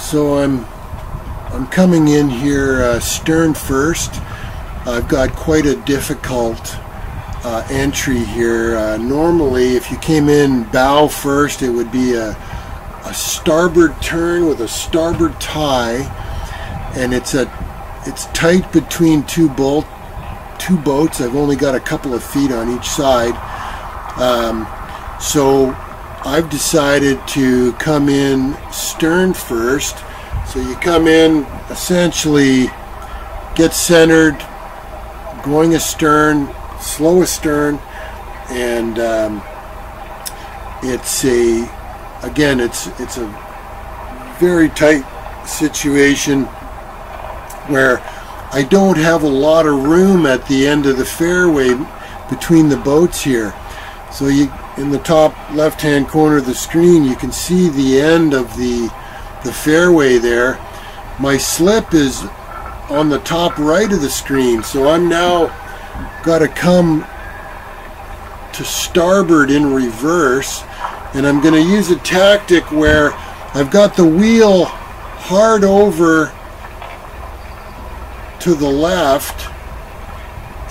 So I'm coming in here stern first. I've got quite a difficult entry here. Normally, if you came in bow first, it would be a starboard turn with a starboard tie, and it's tight between two boats. I've only got a couple of feet on each side, so I've decided to come in stern first. So you come in, essentially get centered, going astern, slow astern, and it's a very tight situation where I don't have a lot of room at the end of the fairway between the boats here. So in the top left-hand corner of the screen, you can see the end of the fairway there. My slip is on the top right of the screen, so I'm now got to come to starboard in reverse, and I'm going to use a tactic where I've got the wheel hard over to the left,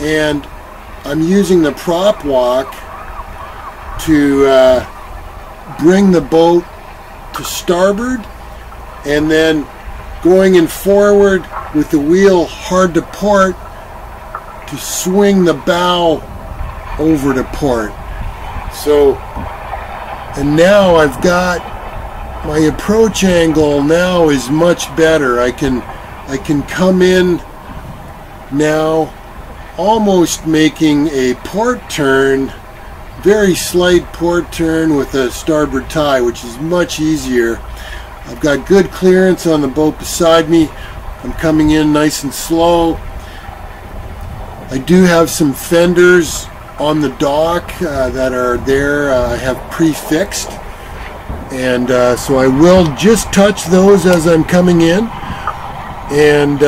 and I'm using the prop walk to bring the boat to starboard, and then going in forward with the wheel hard to port to swing the bow over to port. So, and now I've got my approach angle now is much better. I can come in now almost making a port turn, very slight port turn with a starboard tie, which is much easier. I've got good clearance on the boat beside me. I'm coming in nice and slow. I do have some fenders on the dock that are there. I have prefixed, and so I will just touch those as I'm coming in. And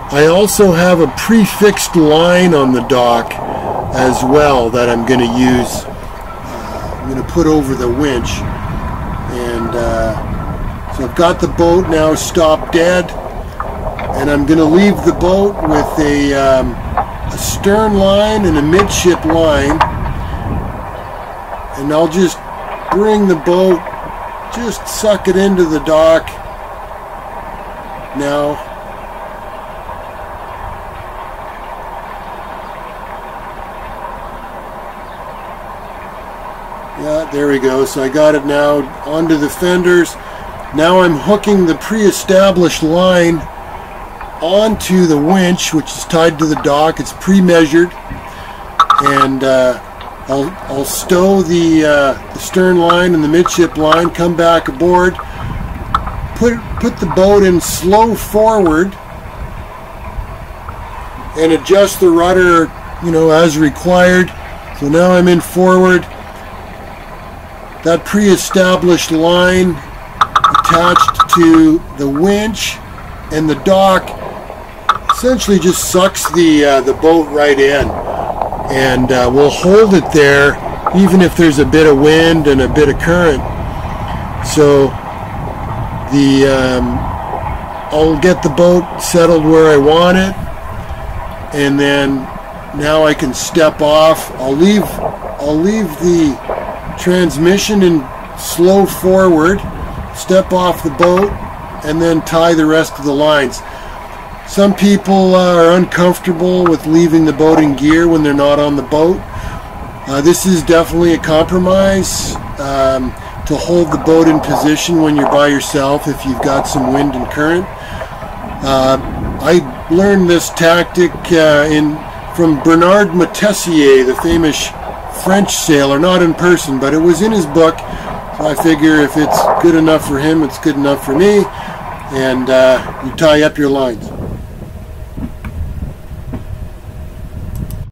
I also have a prefixed line on the dock as well that I'm going to use. I'm going to put over the winch, and so I've got the boat now stopped dead, and I'm going to leave the boat with a stern line and a midship line, and I'll just bring the boat, just suck it into the dock now. Yeah, there we go. So I got it now onto the fenders. Now I'm hooking the pre-established line onto the winch, which is tied to the dock. It's pre-measured, and I'll stow the stern line and the midship line, come back aboard, put the boat in slow forward, and adjust the rudder, as required. So now I'm in forward. That pre-established line attached to the winch and the dock essentially just sucks the boat right in, and we'll hold it there even if there's a bit of wind and a bit of current. So I'll get the boat settled where I want it, and then now I can step off. I'll leave the transmission in slow forward, step off the boat, and then tie the rest of the lines. Some people are uncomfortable with leaving the boat in gear when they're not on the boat. This is definitely a compromise to hold the boat in position when you're by yourself if you've got some wind and current. I learned this tactic from Bernard Moitessier, the famous French sailor, not in person, but it was in his book. So I figure if it's good enough for him, it's good enough for me. And you tie up your lines.